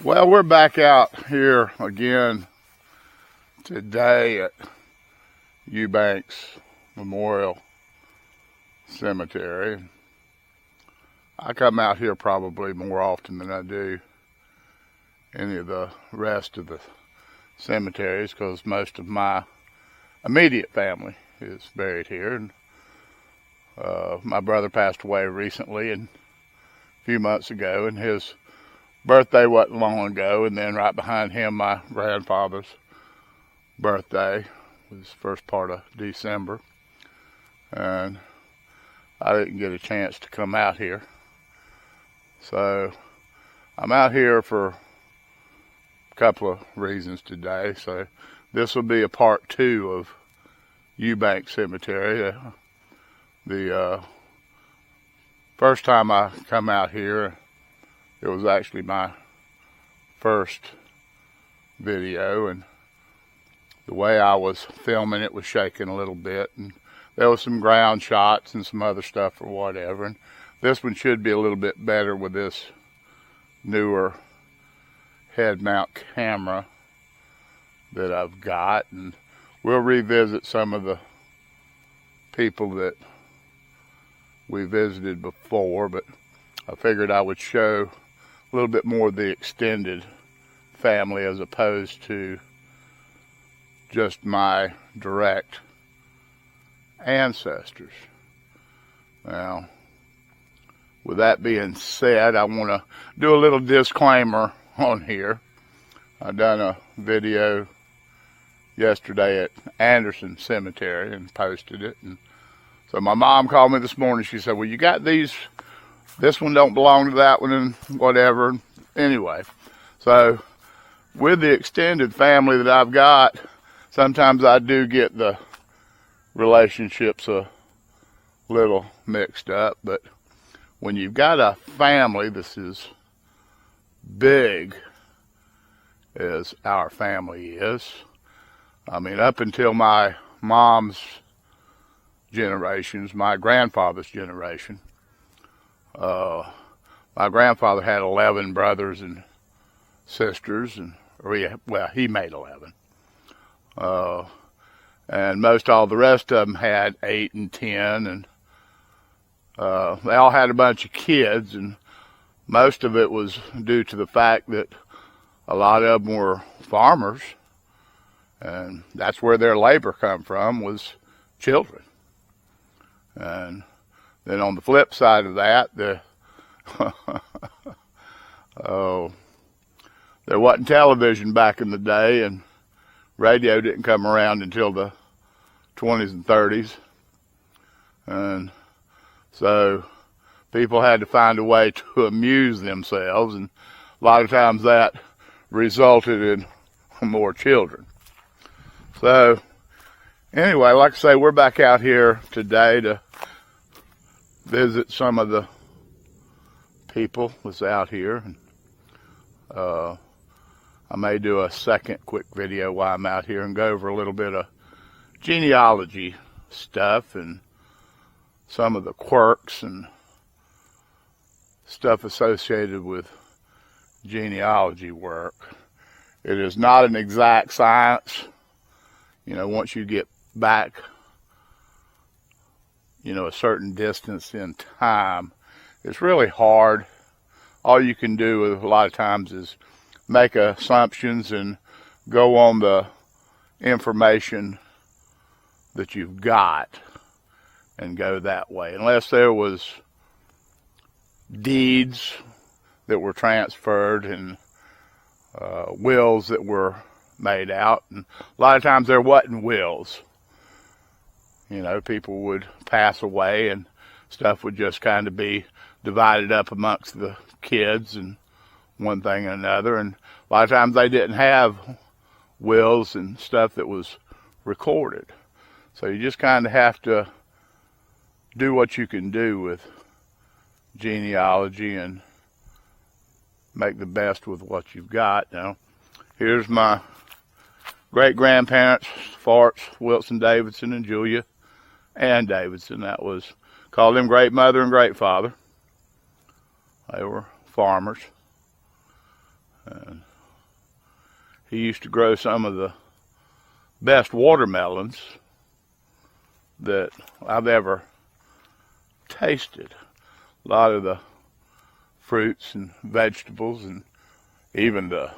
Well, we're back out here again today at Eubanks Memorial Cemetery. I come out here probably more often than I do any of the rest of the cemeteries because most of my immediate family is buried here. And my brother passed away recently and a few months ago, and his birthday wasn't long ago, and then right behind him my grandfather's birthday was first part of December, and I didn't get a chance to come out here. So I'm out here for a couple of reasons today. So this will be a part 2 of Eubanks Cemetery. The first time I come out here, it was actually my first video, and the way I was filming it was shaking a little bit, and there was some ground shots and some other stuff or whatever. And this one should be a little bit better with this newer head mount camera that I've got, and we'll revisit some of the people that we visited before, but I figured I would show a little bit more of the extended family as opposed to just my direct ancestors. Now, with that being said, I want to do a little disclaimer on here. I done a video yesterday at Anderson Cemetery and posted it, and so my mom called me this morning. She said, well, you got these, this one don't belong to that one and whatever. Anyway, so with the extended family that I've got, sometimes I do get the relationships a little mixed up. But when you've got a family this is big as our family is, I mean, up until my mom's generations, my grandfather's generation, my grandfather had 11 brothers and sisters, and he made 11. And most all the rest of them had 8 and 10, and they all had a bunch of kids, and most of it was due to the fact that a lot of them were farmers, and that's where their labor come from, was children. And then on the flip side of that, there wasn't television back in the day, and radio didn't come around until the 20s and 30s. And so people had to find a way to amuse themselves, and a lot of times that resulted in more children. So anyway, like I say, we're back out here today to visit some of the people that's out here. I may do a second quick video while I'm out here and go over a little bit of genealogy stuff and some of the quirks and stuff associated with genealogy work. It is not an exact science. You know, once you get back, you know, a certain distance in time, it's really hard. All you can do a lot of times is make assumptions and go on the information that you've got and go that way. Unless there was deeds that were transferred and wills that were made out. And a lot of times there wasn't wills. You know, people would pass away and stuff would just kind of be divided up amongst the kids and one thing and another. And a lot of times they didn't have wills and stuff that was recorded. So you just kind of have to do what you can do with genealogy and make the best with what you've got. Now, here's my great-grandparents, Farts, Wilson Davidson, and Julia Ann Davidson. That was, called them great mother and great father. They were farmers. And he used to grow some of the best watermelons that I've ever tasted. A lot of the fruits and vegetables and even the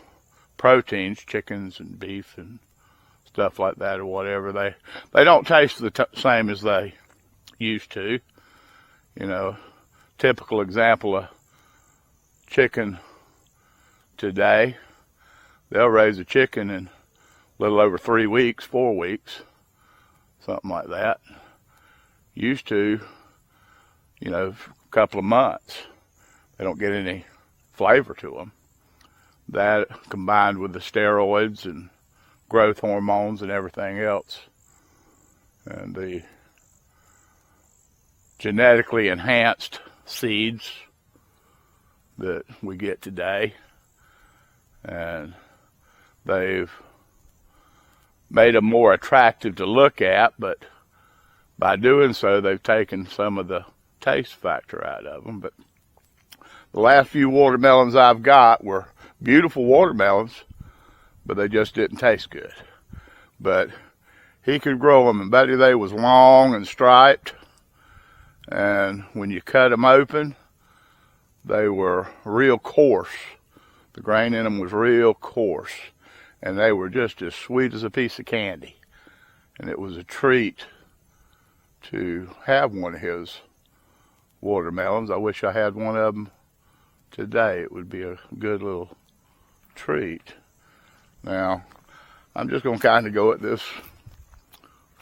proteins, chickens and beef and stuff like that or whatever, they don't taste the same as they used to. You know, typical example of chicken today, they'll raise a chicken in a little over 3 weeks, 4 weeks, something like that. Used to, you know, a couple of months. They don't get any flavor to them. That combined with the steroids and growth hormones and everything else, and the genetically enhanced seeds that we get today, and they've made them more attractive to look at, but by doing so they've taken some of the taste factor out of them. But the last few watermelons I've got were beautiful watermelons, but they just didn't taste good. But he could grow them, and Betty, they was long and striped, and when you cut them open, they were real coarse. The grain in them was real coarse, and they were just as sweet as a piece of candy. And it was a treat to have one of his watermelons. I wish I had one of them today. It would be a good little treat. Now, I'm just going to kind of go at this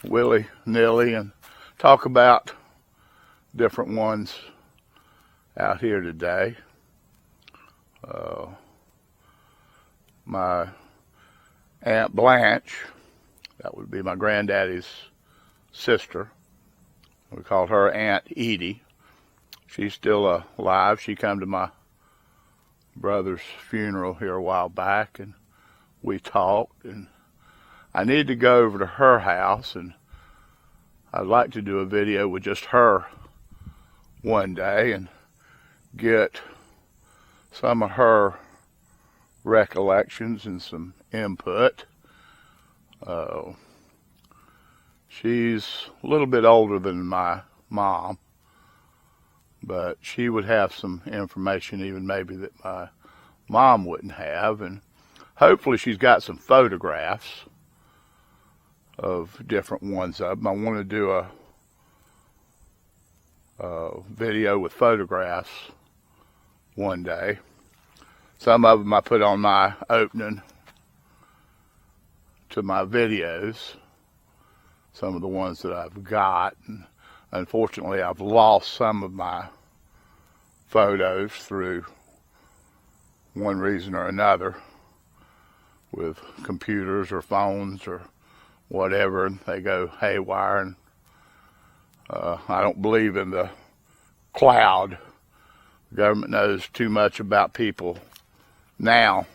willy-nilly and talk about different ones out here today. My Aunt Blanche, that would be my granddaddy's sister. We called her Aunt Edie. She's still alive. She came to my brother's funeral here a while back, and we talked, and I need to go over to her house, and I'd like to do a video with just her one day and get some of her recollections and some input. She's a little bit older than my mom, but she would have some information even maybe that my mom wouldn't have, and hopefully she's got some photographs of different ones of them. I want to do a video with photographs one day. Some of them I put on my opening to my videos, some of the ones that I've got, and unfortunately I've lost some of my photos through one reason or another with computers or phones or whatever, and they go haywire, and I don't believe in the cloud. The government knows too much about people now,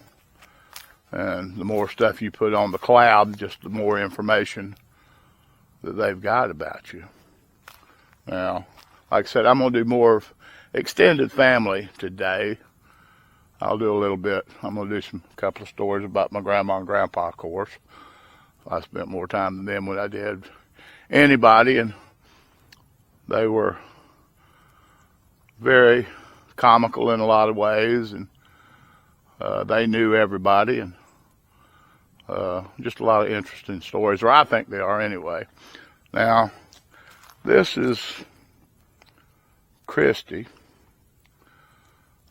and the more stuff you put on the cloud, just the more information that they've got about you. Now, like I said, I'm going to do more of extended family today. I'll do a little bit. I'm going to do a couple of stories about my grandma and grandpa, of course. I spent more time with them than I did anybody, and they were very comical in a lot of ways, and they knew everybody, and just a lot of interesting stories, or I think they are anyway. Now, this is Christy,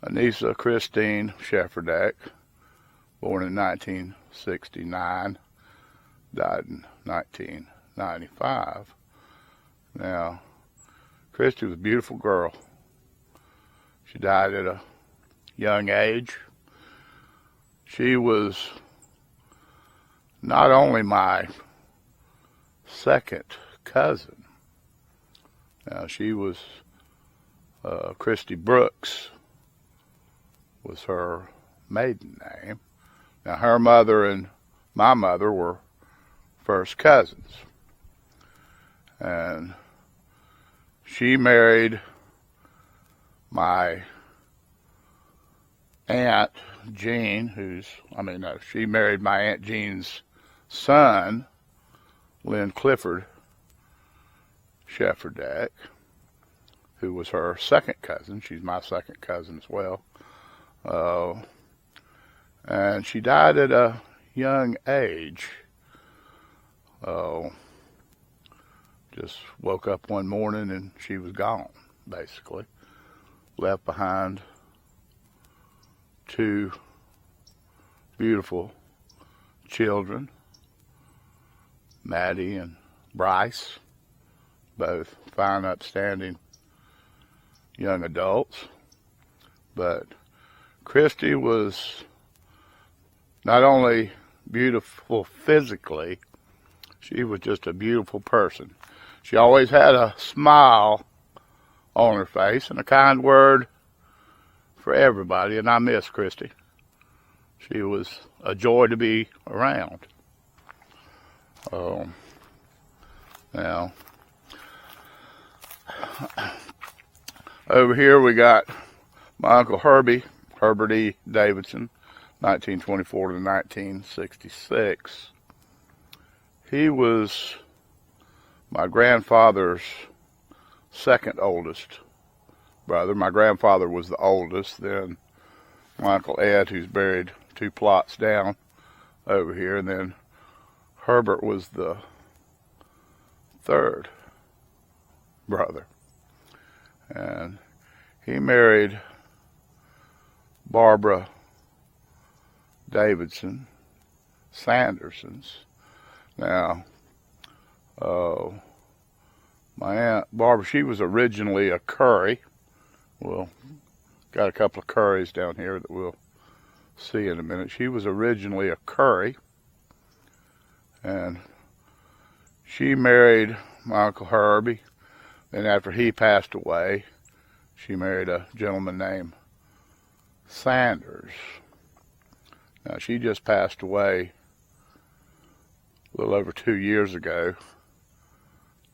Anissa Christine Shefferdeck, born in 1969, died in 1995. Now, Christy was a beautiful girl. She died at a young age. She was not only my second cousin. Now, she was Christy Brooks was her maiden name. Now, her mother and my mother were first cousins, and she married my Aunt Jean, she married my Aunt Jean's son, Lynn Clifford Shefferdack, who was her second cousin. She's my second cousin as well. And she died at a young age. Just woke up one morning and she was gone, basically. Left behind two beautiful children, Maddie and Bryce, both fine, upstanding young adults. But Christy was not only beautiful physically, she was just a beautiful person. She always had a smile on her face and a kind word for everybody, and I miss Christy. She was a joy to be around. Now, over here we got my Uncle Herbie, Herbert E. Davidson, 1924 to 1966. He was my grandfather's second oldest brother. My grandfather was the oldest. Then my Uncle Ed, who's buried 2 plots down over here, and then Herbert was the third brother. And he married Barbara Davidson Sandersons. Now, my Aunt Barbara, she was originally a Curry. Well, got a couple of Currys down here that we'll see in a minute. She was originally a Curry, and she married my Uncle Herbie. Then after he passed away, she married a gentleman named Sanders. Now, she just passed away a little over 2 years ago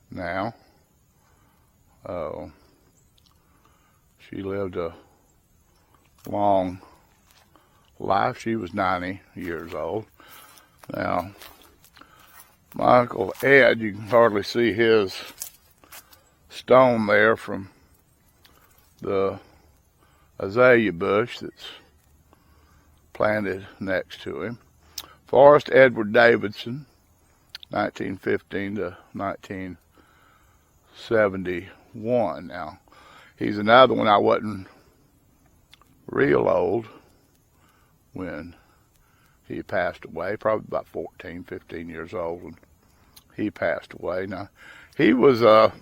now. She lived a long life. She was 90 years old. Now, my Uncle Ed, you can hardly see his stone there from the azalea bush that's planted next to him. Forrest Edward Davidson, 1915 to 1971. Now, he's another one. I wasn't real old when he passed away, probably about 14, 15 years old when he passed away. Now, he was a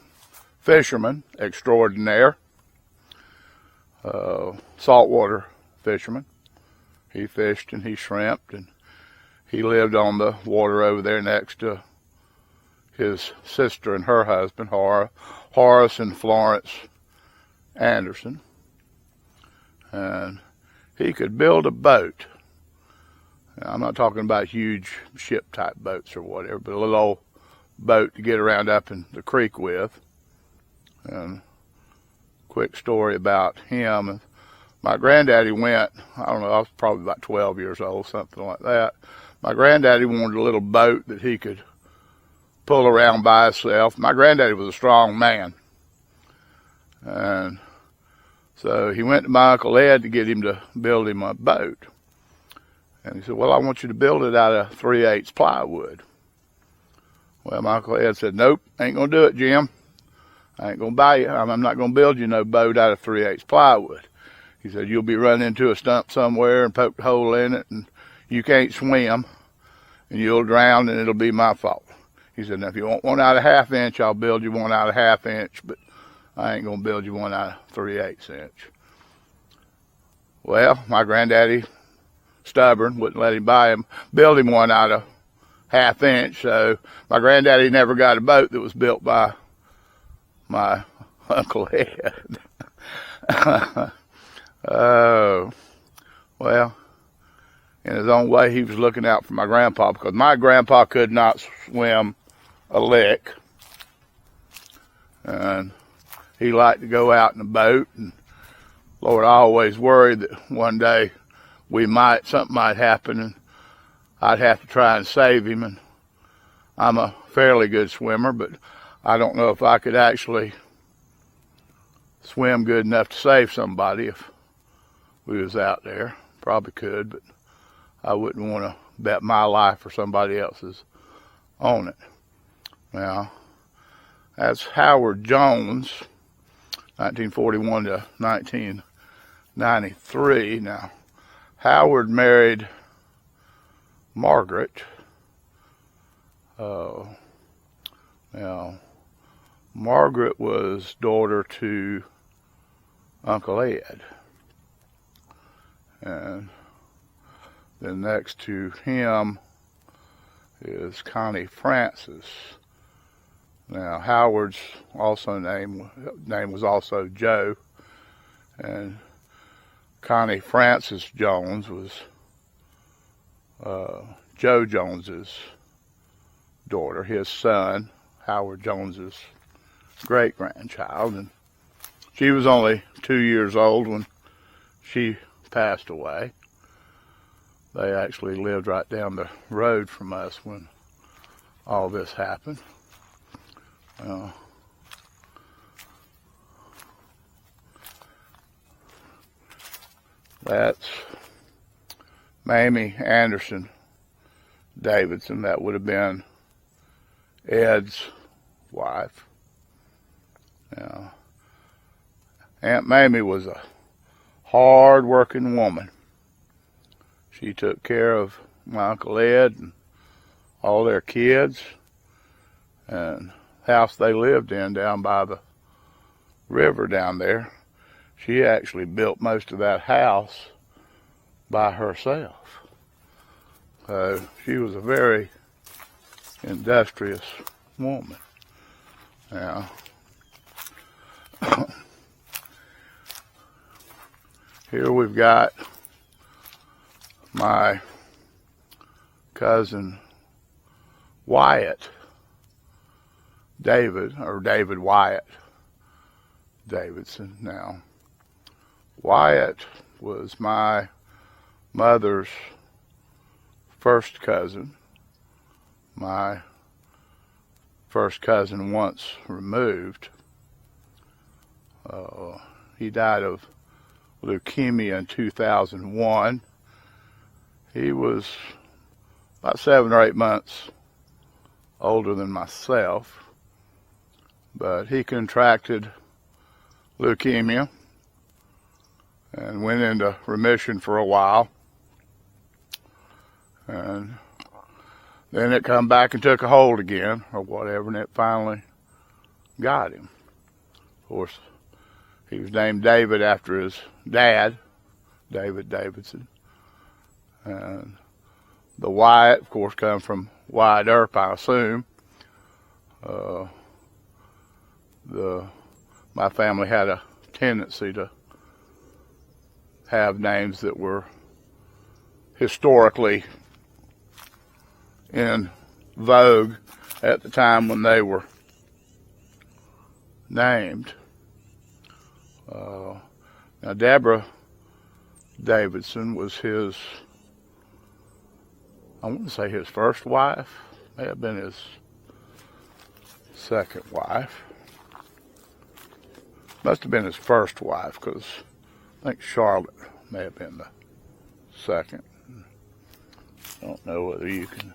fisherman extraordinaire, saltwater fisherman. He fished and he shrimped, and he lived on the water over there next to his sister and her husband, Horace and Florence Anderson. And he could build a boat. Now, I'm not talking about huge ship type boats or whatever, but a little old boat to get around up in the creek with. And quick story about him. My granddaddy went, I don't know, I was probably about 12 years old, something like that. My granddaddy wanted a little boat that he could pull around by himself. My granddaddy was a strong man. And so he went to my Uncle Ed to get him to build him a boat. And he said, well, I want you to build it out of 3/8 plywood. Well, my Uncle Ed said, nope, ain't going to do it, Jim. I ain't going to buy you. I'm not going to build you no boat out of 3/8 plywood. He said, you'll be running into a stump somewhere and poke a hole in it, and you can't swim, and you'll drown, and it'll be my fault. He said, now, if you want one out of 1/2 inch, I'll build you one out of 1/2 inch, but I ain't going to build you one out of 3/8 inch. Well, my granddaddy, stubborn, wouldn't let him build him one out of 1/2 inch, so my granddaddy never got a boat that was built by my Uncle Ed. Oh, well, in his own way, he was looking out for my grandpa, because my grandpa could not swim a lick. And he liked to go out in a boat, and Lord, I always worried that one day something might happen and I'd have to try and save him. And I'm a fairly good swimmer, but I don't know if I could actually swim good enough to save somebody if we was out there. Probably could, but I wouldn't want to bet my life or somebody else's on it. Now, that's Howard Jones, 1941 to 1993. Now, Howard married Margaret. Now, Margaret was daughter to Uncle Ed. And then next to him is Connie Francis. Now, Howard's also name was also Joe, and Connie Francis Jones was Joe Jones's daughter, his son, Howard Jones's great-grandchild, and she was only 2 years old when she passed away. They actually lived right down the road from us when all this happened. That's Mamie Anderson Davidson. That would have been Ed's wife. Now, Aunt Mamie was a hard-working woman. She took care of my Uncle Ed and all their kids, and the house they lived in down by the river down there, she actually built most of that house by herself. So she was a very industrious woman. Now, here we've got my cousin Wyatt David Wyatt Davidson. Now, Wyatt was my mother's first cousin, my first cousin once removed. He died of leukemia in 2001. He was about 7 or 8 months older than myself, but he contracted leukemia and went into remission for a while, and then it come back and took a hold again or whatever, and it finally got him. Of course, he was named David after his dad, David Davidson. And the Wyatt, of course, come from Wyatt Earp, I assume. My family had a tendency to have names that were historically in vogue at the time when they were named. Now, Deborah Davidson was his, I want to say his first wife, may have been his second wife. Must have been his first wife, because I think Charlotte may have been the second. I don't know whether you can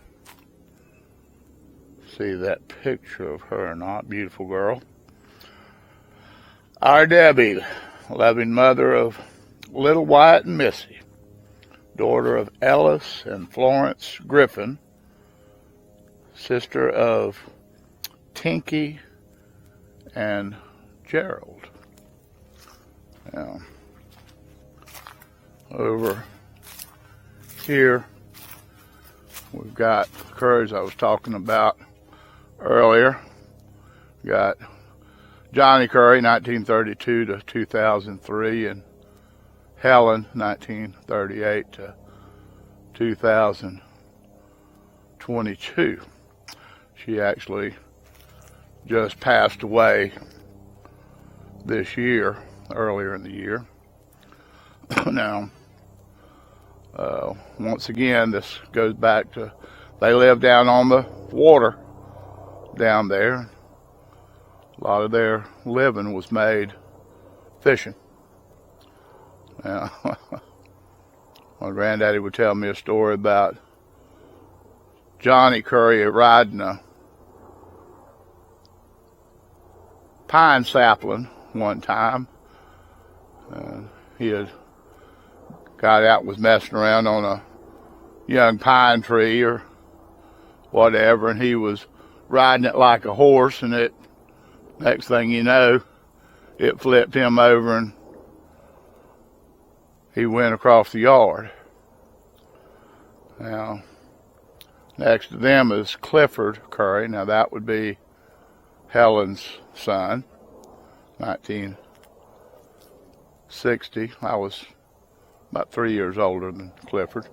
see that picture of her or not. Beautiful girl. Our Debbie, loving mother of little Wyatt and Missy, daughter of Ellis and Florence Griffin, sister of Tinky and Gerald. Now, over here, we've got the Currys I was talking about earlier. We got Johnny Curry, 1932 to 2003, and Helen, 1938 to 2022. She actually just passed away this year, earlier in the year. Now, Once again, this goes back to, they lived down on the water down there. A lot of their living was made fishing. Now, my granddaddy would tell me a story about Johnny Curry riding a pine sapling one time. He had got out, was messing around on a young pine tree or whatever, and he was riding it like a horse, and it, next thing you know, it flipped him over and he went across the yard. Now, next to them is Clifford Curry. Now that would be Helen's son, 1960. I was about 3 years older than Clifford.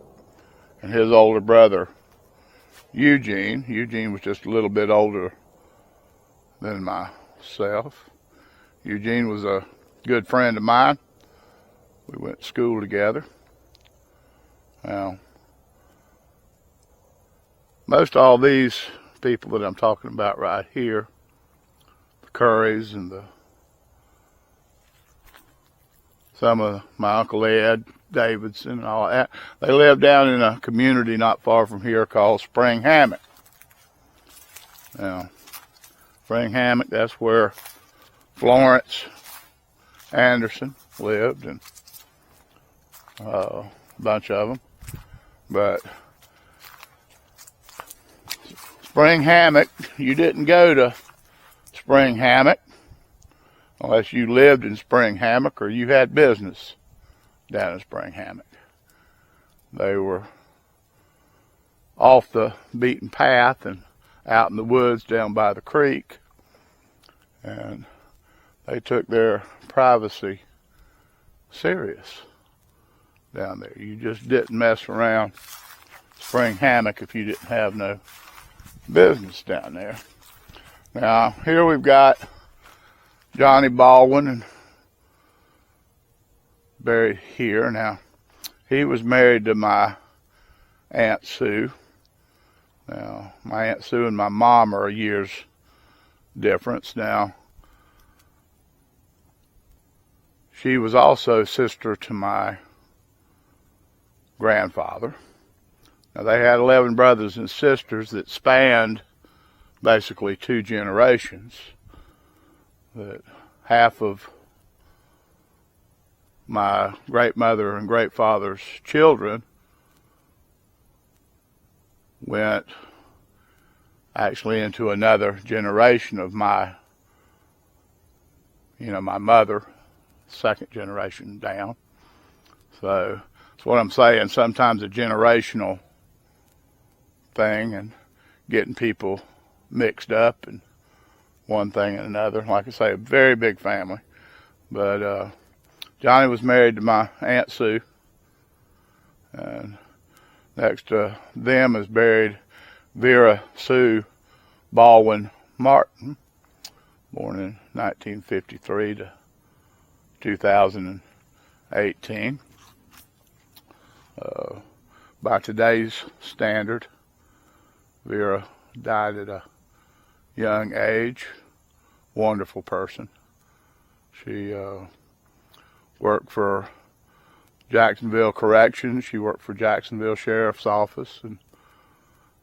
And his older brother, Eugene. Eugene was just a little bit older than myself. Eugene was a good friend of mine. We went to school together. Now, most all these people that I'm talking about right here, the Currys and some of my Uncle Ed Davidson and all that, they lived down in a community not far from here called Spring Hammock. Now, Spring Hammock, that's where Florence Anderson lived, and a bunch of them. But Spring Hammock, you didn't go to Spring Hammock unless you lived in Spring Hammock or you had business down in Spring Hammock. They were off the beaten path and out in the woods down by the creek, and they took their privacy serious down there. You just didn't mess around Spring Hammock if you didn't have no business down there. Now, here we've got Johnny Baldwin, and buried here. Now, he was married to my Aunt Sue. Now, my Aunt Sue and my mom are a year's difference. Now, she was also sister to my grandfather. Now, they had 11 brothers and sisters that spanned basically 2 generations. That half of my great-mother and great-father's children went actually into another generation of my mother, second generation down. So that's what I'm saying. Sometimes a generational thing and getting people mixed up and one thing and another. Like I say, a very big family. But Johnny was married to my Aunt Sue. And next to them is buried Vera Sue Baldwin Martin, born in 1953 to 2018. By today's standard, Vera died at a young age. Wonderful person. She worked for Jacksonville Corrections. She worked for Jacksonville Sheriff's Office, and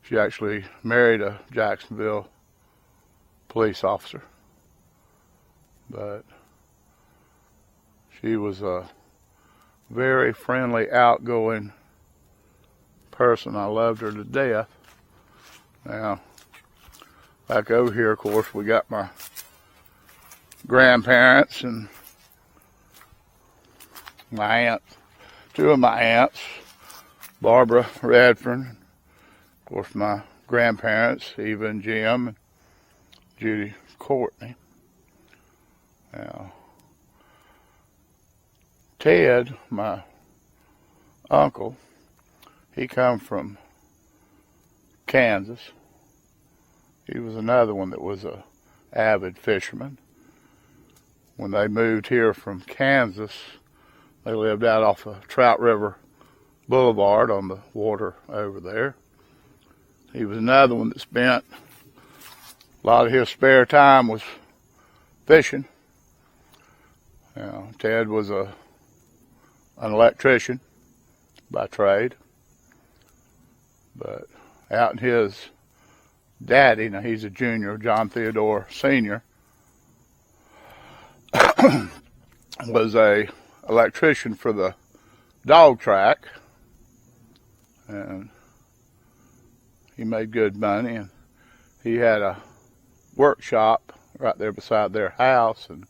she actually married a Jacksonville police officer. But she was a very friendly, outgoing person. I loved her to death. Now, back over here, of course, we got my grandparents and my aunt, 2 of my aunts, Barbara Redfern, of course my grandparents, Eva and Jim, and Judy Courtney. Now, Ted, my uncle, he come from Kansas. He was another one that was a avid fisherman. When they moved here from Kansas, they lived out off of Trout River boulevard on the water over there. He was another one that spent a lot of his spare time was fishing. Ted was an electrician by trade, but out in his daddy, now he's a junior, John Theodore Sr., was a electrician for the dog track, and he made good money, and he had a workshop right there beside their house, and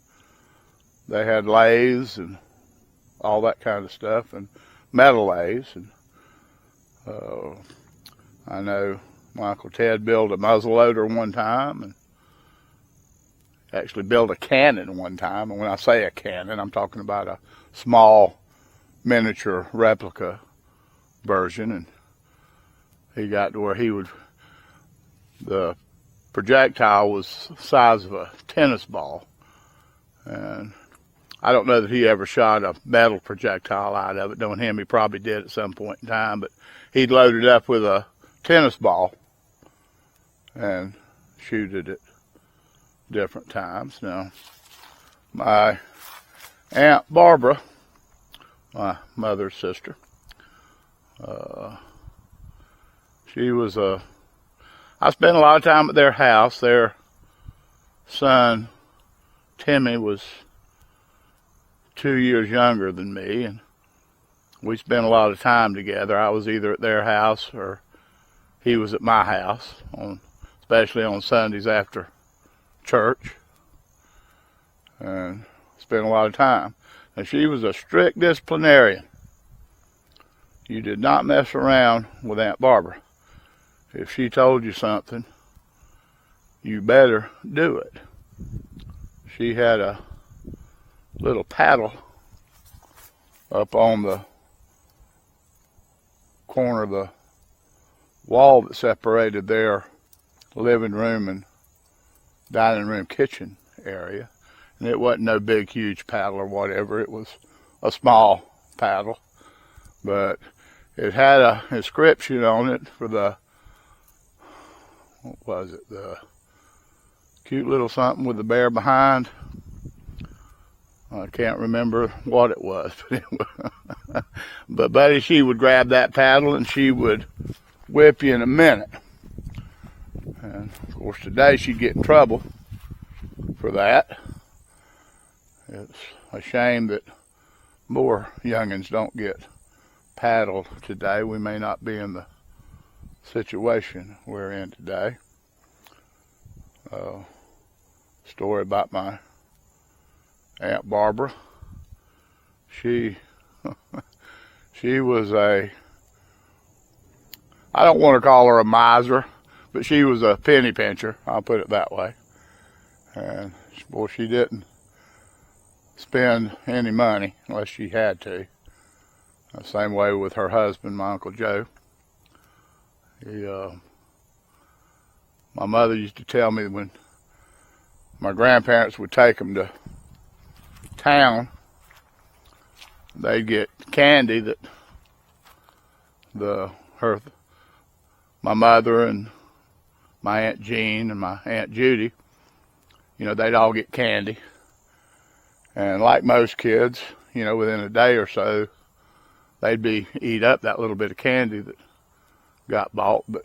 they had lathes and all that kind of stuff, and metal lathes. And I know my Uncle Ted built a muzzleloader one time, and actually built a cannon one time. And when I say a cannon, I'm talking about a small miniature replica version. And he got to where the projectile was the size of a tennis ball. And I don't know that he ever shot a metal projectile out of it. Knowing him, he probably did at some point in time, but he'd load it up with a tennis ball and shoot it at different times. Now, my Aunt Barbara, my mother's sister, I spent a lot of time at their house. Their son, Timmy, was 2 years younger than me, and we spent a lot of time together. I was either at their house or he was at my house, especially on Sundays after church, and spent a lot of time. And she was a strict disciplinarian. You did not mess around with Aunt Barbara. If she told you something, you better do it. She had a little paddle up on the corner of the wall that separated their living room and dining room kitchen area. And it wasn't no big, huge paddle or whatever. It was a small paddle. But it had a inscription on it for the, what was it, the cute little something with the bear behind. I can't remember what it was. But buddy, she would grab that paddle and she would whip you in a minute. And of course today she'd get in trouble for that. It's a shame that more youngins don't get paddled today. We may not be in the situation we're in today. Story about my Aunt Barbara. She was I don't want to call her a miser, but she was a penny pincher, I'll put it that way. And boy, she didn't spend any money unless she had to. The same way with her husband, my Uncle Joe. My mother used to tell me when my grandparents would take them to town, they'd get candy that my mother and my Aunt Jean and my Aunt Judy, they'd all get candy. And like most kids, within a day or so, they'd eat up that little bit of candy that got bought. But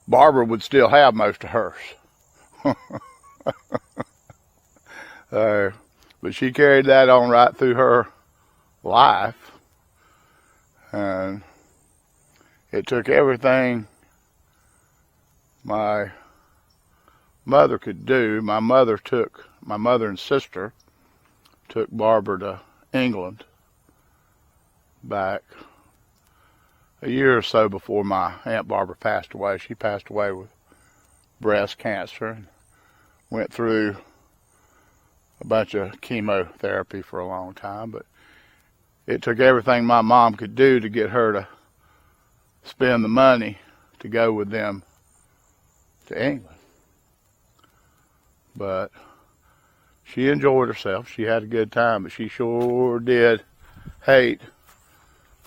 Barbara would still have most of hers. But she carried that on right through her life. And it took everything my mother could do. My mother and sister took Barbara to England back a year or so before my Aunt Barbara passed away. She passed away with breast cancer and went through a bunch of chemotherapy for a long time, but it took everything my mom could do to get her to spend the money to go with them to England. But she enjoyed herself. She had a good time, but she sure did hate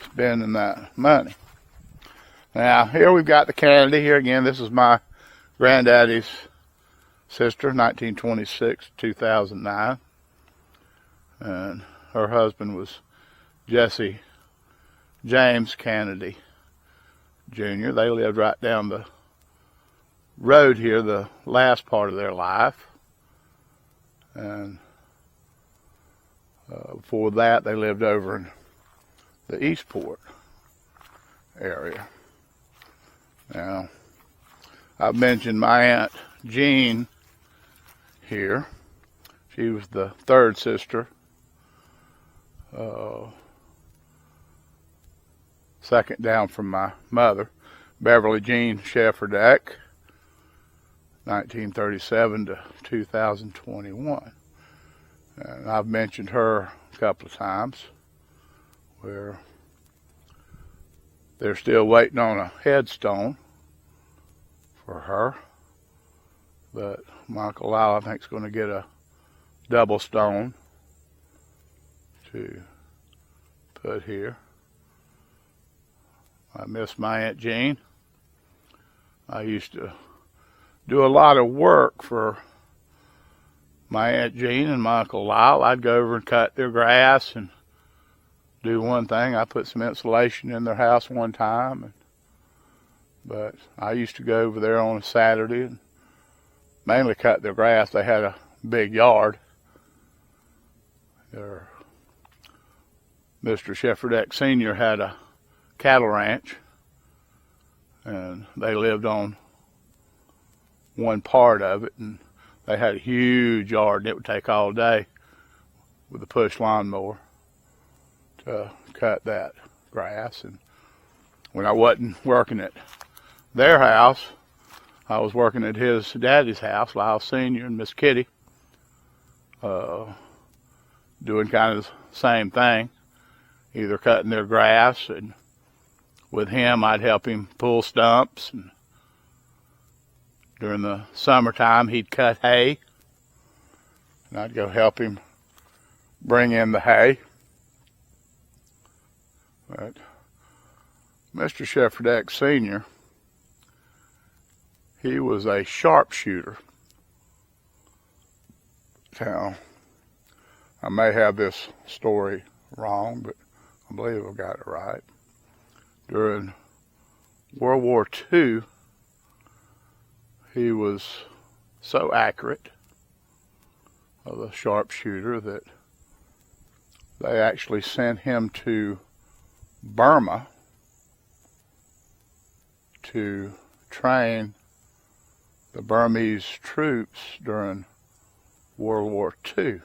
spending that money. Now, here we've got the Kennedy. Here again, this is my granddaddy's sister, 1926, 2009. And her husband was Jesse James Kennedy Jr. They lived right down the road here the last part of their life. And before that, they lived over in the Eastport area. Now, I've mentioned my Aunt Jean here. She was the third sister. Second down from my mother, Beverly Jean Shefferdeck, 1937 to 2021. And I've mentioned her a couple of times, where they're still waiting on a headstone for her. But my Uncle Lyle, I think, is going to get a double stone to put here. I miss my Aunt Jean. I used to do a lot of work for my Aunt Jean and my Uncle Lyle. I'd go over and cut their grass and do one thing. I put some insulation in their house one time. But I used to go over there on a Saturday and mainly cut their grass. They had a big yard. Mr. Shefferdeck Sr. had a cattle ranch, and they lived on one part of it, and they had a huge yard, and it would take all day with a push lawnmower to cut that grass. And when I wasn't working at their house, I was working at his daddy's house, Lyle Sr. and Miss Kitty, doing kind of the same thing, either cutting their grass, and with him I'd help him pull stumps, and during the summertime he'd cut hay, and I'd go help him bring in the hay. But Mr. Shefferdeck Sr., he was a sharpshooter. Now, I may have this story wrong, but I believe I've got it right. During World War II, he was so accurate of a sharpshooter that they actually sent him to Burma to train the Burmese troops during World War II. If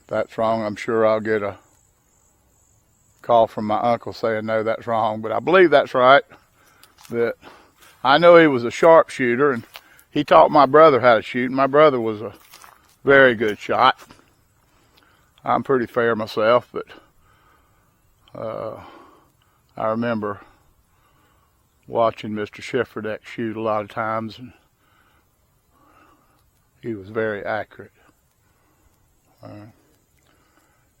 that's wrong, I'm sure I'll get a call from my uncle saying, no, that's wrong. But I believe that's right. That I know he was a sharpshooter, and he taught my brother how to shoot. My brother was a very good shot. I'm pretty fair myself, but I remember watching Mr. Shefferdeck shoot a lot of times, and he was very accurate.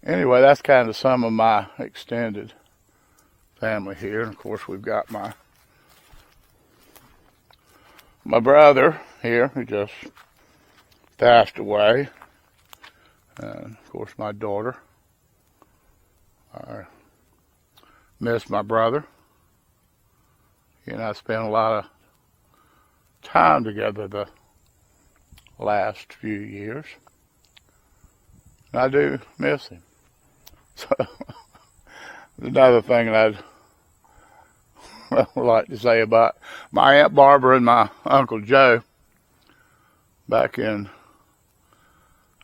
Anyway, that's kind of some of my extended family here. And of course, we've got my brother here, who just passed away. And of course, my daughter. I miss my brother. He and I spent a lot of time together the last few years. And I do miss him. So, another thing that I'd like to say about my Aunt Barbara and my Uncle Joe, back in,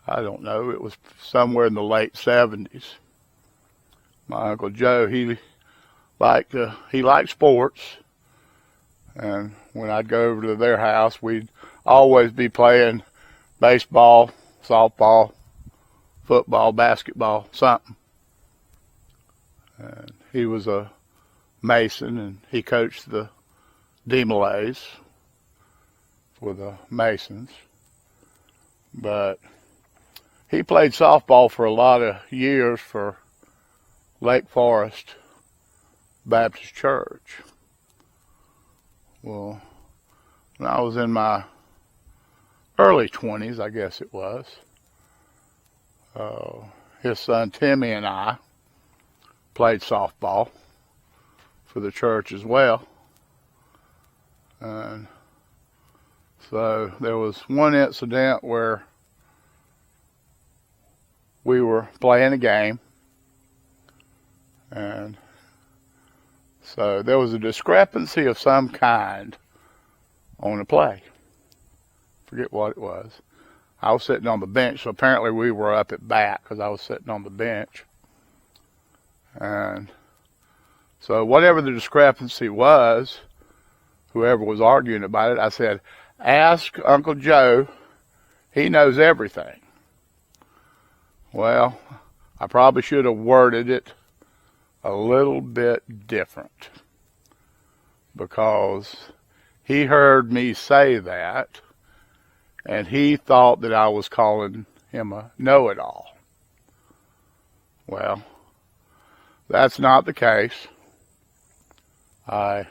I don't know, it was somewhere in the late 70s. My Uncle Joe, he liked sports, and when I'd go over to their house, we'd always be playing baseball, softball, football, basketball, something. And he was a Mason, and he coached the D-Malays for the Masons. But he played softball for a lot of years for Lake Forest Baptist Church. Well, when I was in my early 20s, I guess it was, his son Timmy and I played softball for the church as well. And so there was one incident where we were playing a game, and so there was a discrepancy of some kind on the play. Forget what it was. I was sitting on the bench, so apparently we were up at bat because I was sitting on the bench. And so whatever the discrepancy was, whoever was arguing about it, I said, ask Uncle Joe, he knows everything. Well, I probably should have worded it a little bit different, because he heard me say that and he thought that I was calling him a know-it-all. Well, that's not the case. I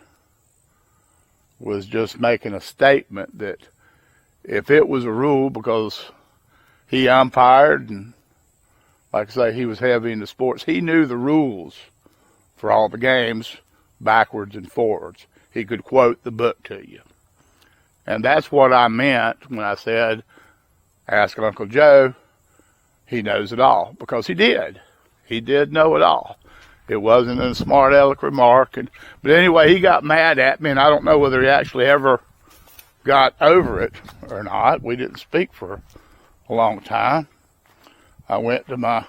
was just making a statement that if it was a rule, because he umpired and, like I say, he was heavy into sports, he knew the rules for all the games backwards and forwards. He could quote the book to you. And that's what I meant when I said, ask Uncle Joe, he knows it all. Because he did. He did know it all. It wasn't a smart aleck remark. But anyway, he got mad at me, and I don't know whether he actually ever got over it or not. We didn't speak for a long time. I went to my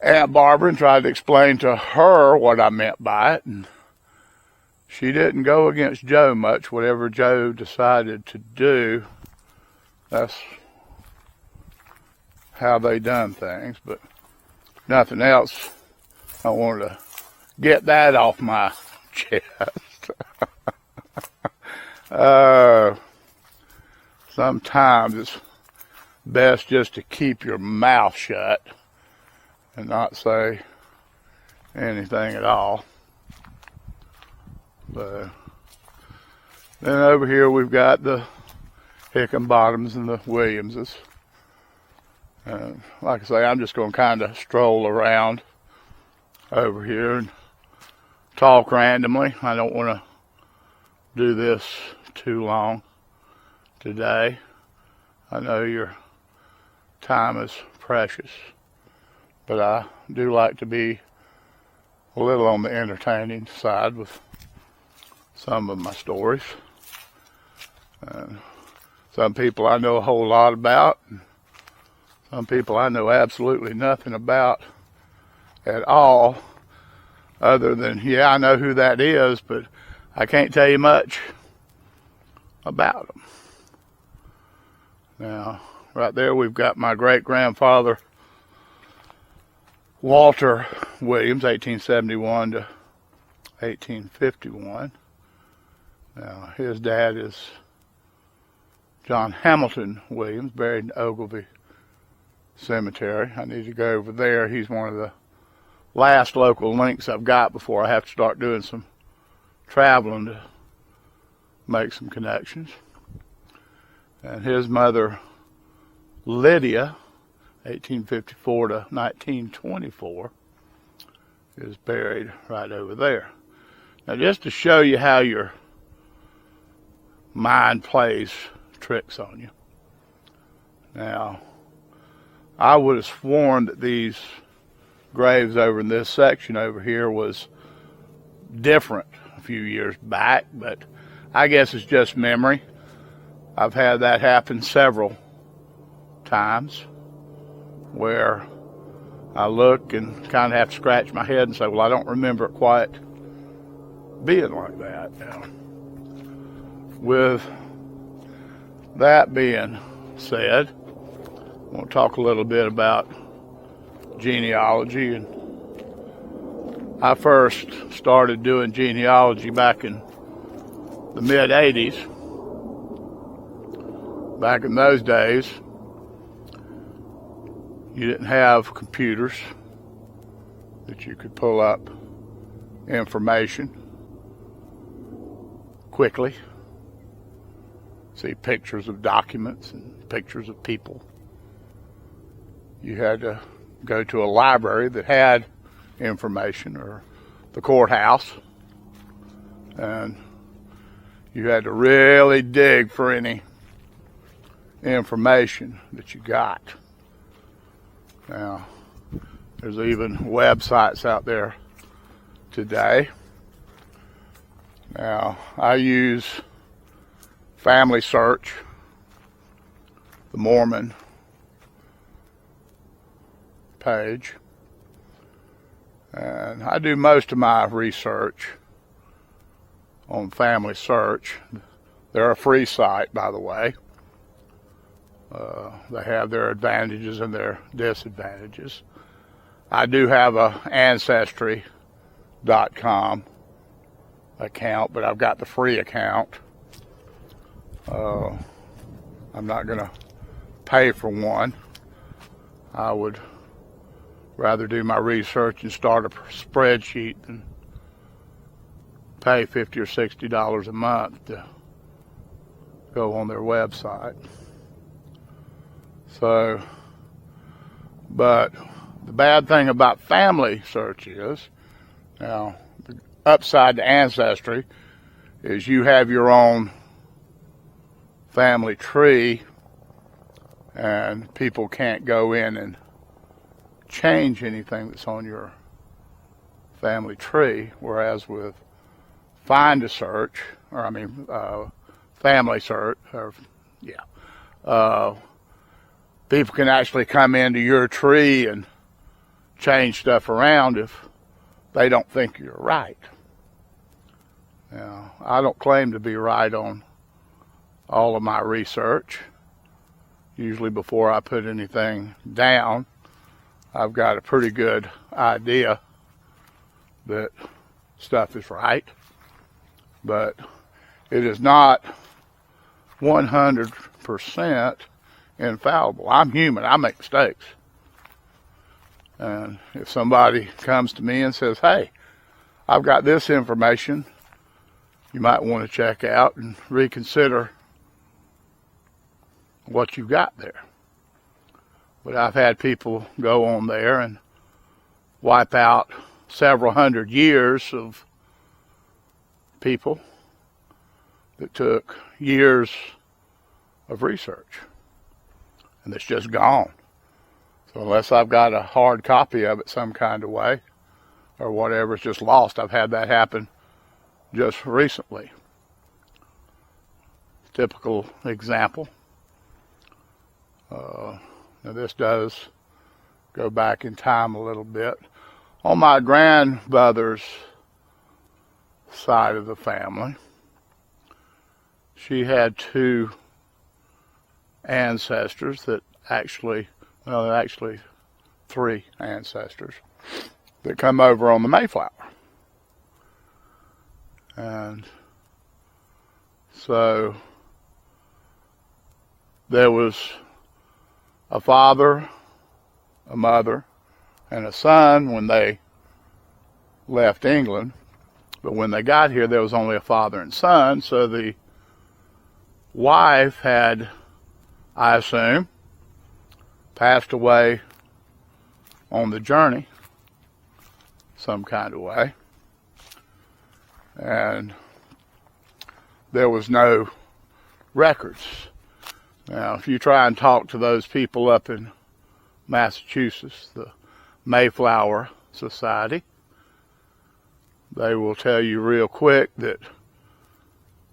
Aunt Barbara and tried to explain to her what I meant by it, and she didn't go against Joe much. Whatever Joe decided to do, that's how they done things. But nothing else. I wanted to get that off my chest. Sometimes it's best just to keep your mouth shut and not say anything at all. But then over here we've got the Hickenbottoms and the Williamses. Like I say, I'm just going to kind of stroll around over here and talk randomly. I don't want to do this too long today. I know your time is precious, but I do like to be a little on the entertaining side with some of my stories. Some people I know a whole lot about, and some people I know absolutely nothing about at all, other than, yeah, I know who that is, but I can't tell you much about them. Now, right there we've got my great-grandfather, Walter Williams, 1871 to 1851. Now, his dad is John Hamilton Williams, buried in Eubanks Cemetery. I need to go over there. He's one of the last local links I've got before I have to start doing some traveling to make some connections. And his mother, Lydia, 1854 to 1924, is buried right over there. Now, just to show you how your mind plays tricks on you. Now, I would have sworn that these graves over in this section over here was different a few years back, but I guess it's just memory. I've had that happen several times where I look and kind of have to scratch my head and say, well, I don't remember it quite being like that. Now, with that being said, I want to talk a little bit about genealogy. And I first started doing genealogy back in the mid-'80s. Back in those days, you didn't have computers. that you could pull up information quickly, see pictures of documents and pictures of people. You had to go to a library that had information, or the courthouse, and you had to really dig for any information that you got. Now, there's even websites out there today. Now, I use Family Search, the Mormon page, and I do most of my research on Family Search. They're a free site, by the way. They have their advantages and their disadvantages. I do have a Ancestry.com account, but I've got the free account. I'm not going to pay for one. I would rather do my research and start a spreadsheet than pay $50 or $60 a month to go on their website. So, but the bad thing about Family Search is, now, the upside to Ancestry is you have your own family tree, and people can't go in and change anything that's on your family tree, whereas with Family Search, people can actually come into your tree and change stuff around if they don't think you're right. Now, I don't claim to be right on all of my research. Usually before I put anything down, I've got a pretty good idea that stuff is right, but it is not 100% infallible. I'm human. I make mistakes. And if somebody comes to me and says, hey, I've got this information you might want to check out and reconsider what you've got there. But I've had people go on there and wipe out several hundred years of people that took years of research, and it's just gone. So unless I've got a hard copy of it some kind of way or whatever, it's just lost. I've had that happen just recently. Typical example. Now this does go back in time a little bit. On my grandmother's side of the family, she had two ancestors that actually three ancestors that come over on the Mayflower. And so there was a father, a mother, and a son when they left England. But when they got here, there was only a father and son. So the wife had, I assume, passed away on the journey some kind of way. And there was no records. Now, if you try and talk to those people up in Massachusetts, the Mayflower Society, they will tell you real quick that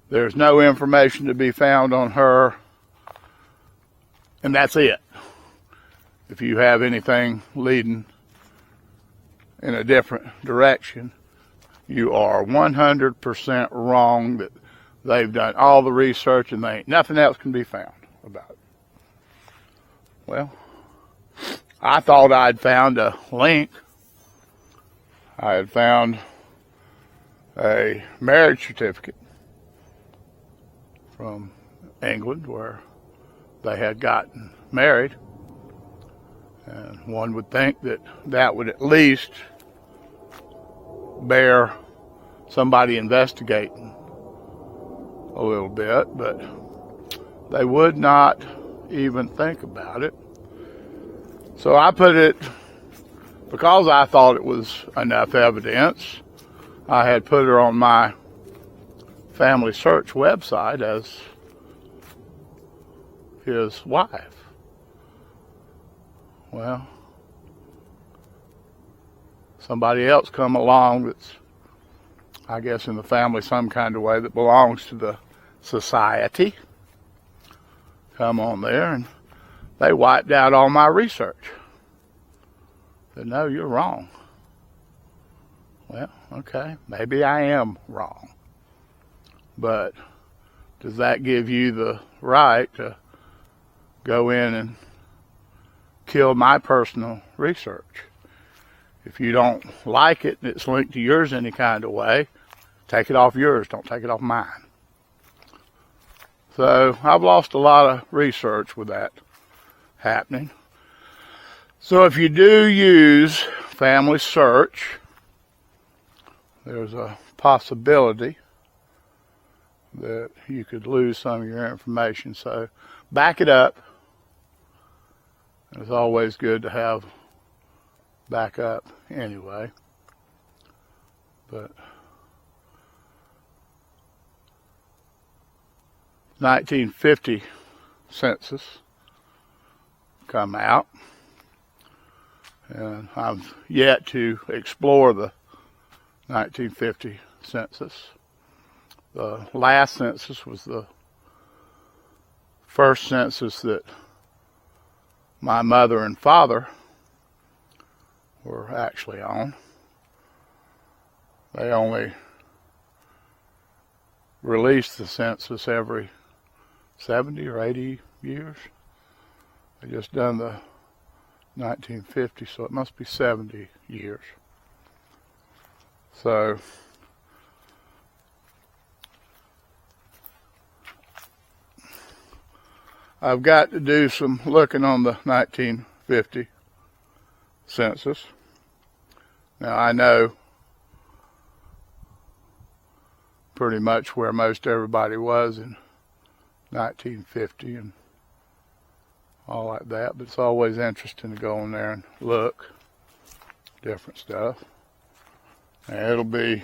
there's no information to be found on her, and that's it. If you have anything leading in a different direction, you are 100% wrong, that they've done all the research and nothing else can be found about it. Well, I thought I'd found a link. I had found a marriage certificate from England where they had gotten married. And one would think that that would at least bear somebody investigating a little bit, but they would not even think about it. So I put it, because I thought it was enough evidence, I had put her on my family search website as his wife. Well, somebody else come along that's, I guess, in the family some kind of way that belongs to the society, come on there and they wiped out all my research. Said, no, you're wrong. Well, okay, maybe I am wrong. But does that give you the right to go in and kill my personal research? If you don't like it and it's linked to yours any kind of way, take it off yours, don't take it off mine. So I've lost a lot of research with that happening. So if you do use family search, there's a possibility that you could lose some of your information. So back it up. It's always good to have backup anyway. But 1950 census come out, and I've yet to explore the 1950 census. The last census was the first census that my mother and father were actually on. They only released the census every 70 or 80 years. They just done the 1950, so it must be 70 years. So I've got to do some looking on the 1950 census. Now I know pretty much where most everybody was in 1950 and all like that, but it's always interesting to go in there and look different stuff. And it'll be,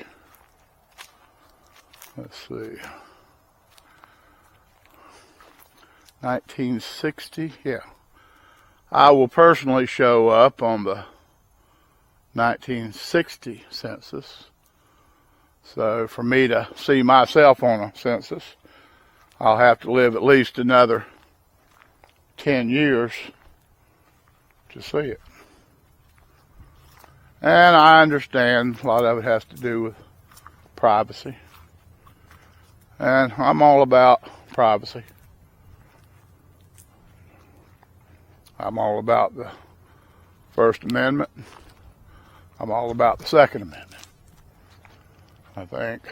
let's see, 1960, yeah. I will personally show up on the 1960 census. So for me to see myself on a census, I'll have to live at least another 10 years to see it. And I understand a lot of it has to do with privacy. And I'm all about privacy. I'm all about the First Amendment. I'm all about the Second Amendment. I think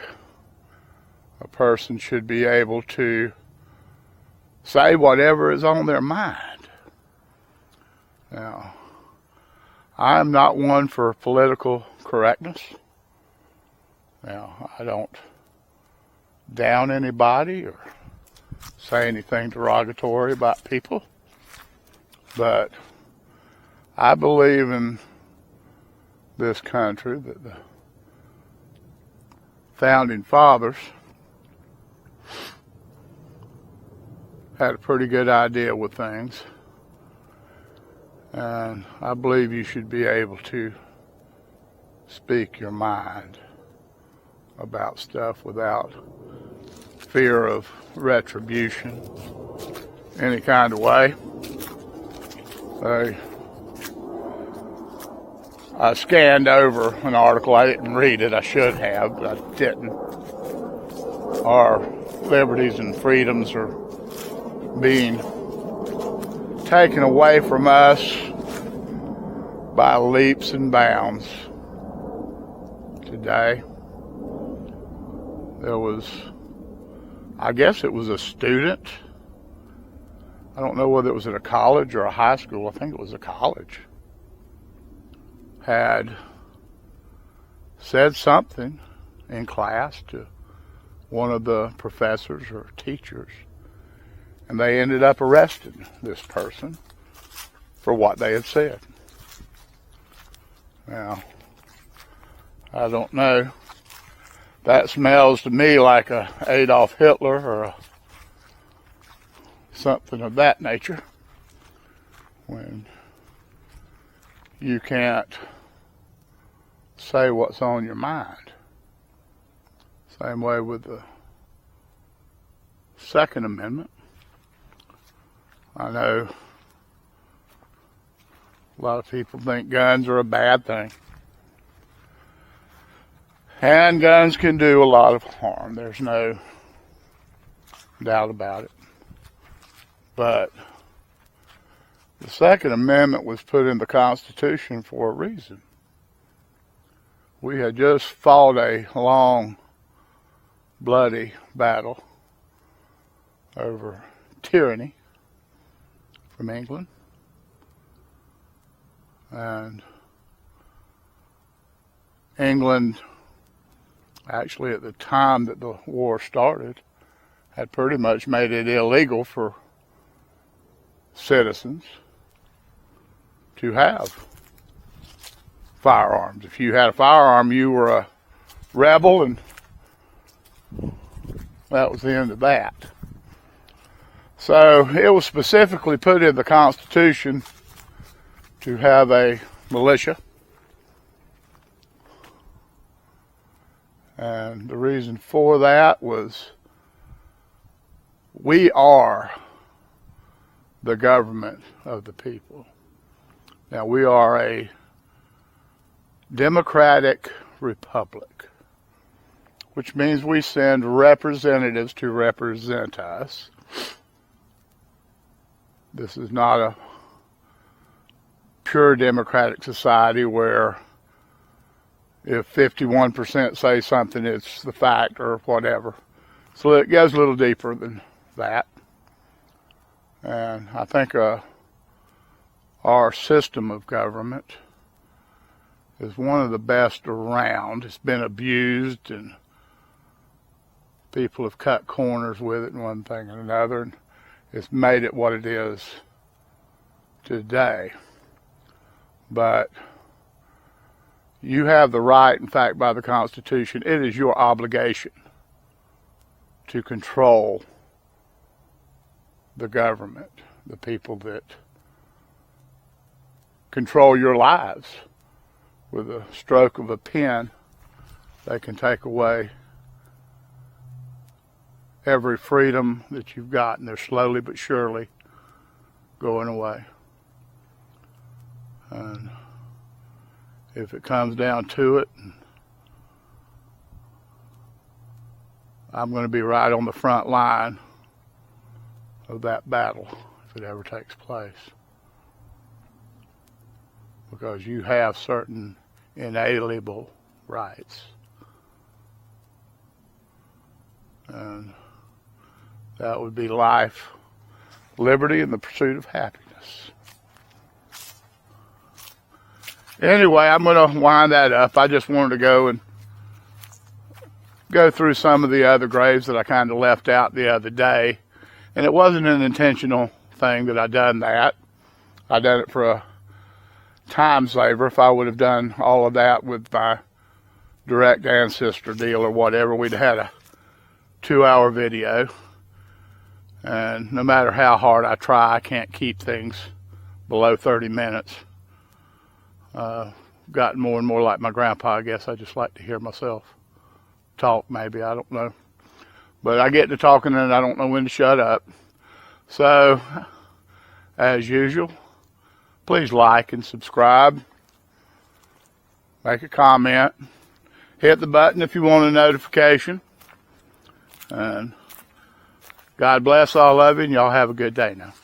a person should be able to say whatever is on their mind. Now, I'm not one for political correctness. Now, I don't down anybody or say anything derogatory about people. But I believe in this country that the founding fathers had a pretty good idea with things. And I believe you should be able to speak your mind about stuff without fear of retribution any kind of way. I scanned over an article. I didn't read it. I should have, but I didn't. Our liberties and freedoms are being taken away from us by leaps and bounds. Today, there was, I guess it was a student. I don't know whether it was at a college or a high school. I think it was a college. Had said something in class to one of the professors or teachers, and they ended up arresting this person for what they had said. Now, I don't know. That smells to me like a Adolf Hitler or something of that nature, when you can't say what's on your mind. Same way with the Second Amendment. I know a lot of people think guns are a bad thing. And guns can do a lot of harm. There's no doubt about it. But the Second Amendment was put in the Constitution for a reason. We had just fought a long, bloody battle over tyranny from England. And England, actually at the time that the war started, had pretty much made it illegal for citizens to have firearms. If you had a firearm, you were a rebel, and that was the end of that. So it was specifically put in the Constitution to have a militia. And the reason for that was we are the government of the people. Now, we are a democratic republic, which means we send representatives to represent us. This is not a pure democratic society where if 51% say something, it's the fact or whatever. So it goes a little deeper than that. And I think our system of government is one of the best around. It's been abused, and people have cut corners with it and one thing and another, and it's made it what it is today. But you have the right, in fact, by the Constitution, it is your obligation to control the government, the people that control your lives. With a stroke of a pen, they can take away every freedom that you've got, and they're slowly but surely going away. And if it comes down to it, I'm going to be right on the front line of that battle if it ever takes place. Because you have certain inalienable rights. And that would be life, liberty, and the pursuit of happiness. Anyway, I'm going to wind that up. I just wanted to go through some of the other graves that I kind of left out the other day. And it wasn't an intentional thing that I done that. I done it for a time saver. If I would have done all of that with my direct ancestor deal or whatever, we'd have had a 2-hour video. And no matter how hard I try, I can't keep things below 30 minutes. Gotten more and more like my grandpa, I guess. I just like to hear myself talk, maybe. I don't know. But I get to talking and I don't know when to shut up. So, as usual, please like and subscribe. Make a comment. Hit the button if you want a notification. And God bless all of you, and y'all have a good day now.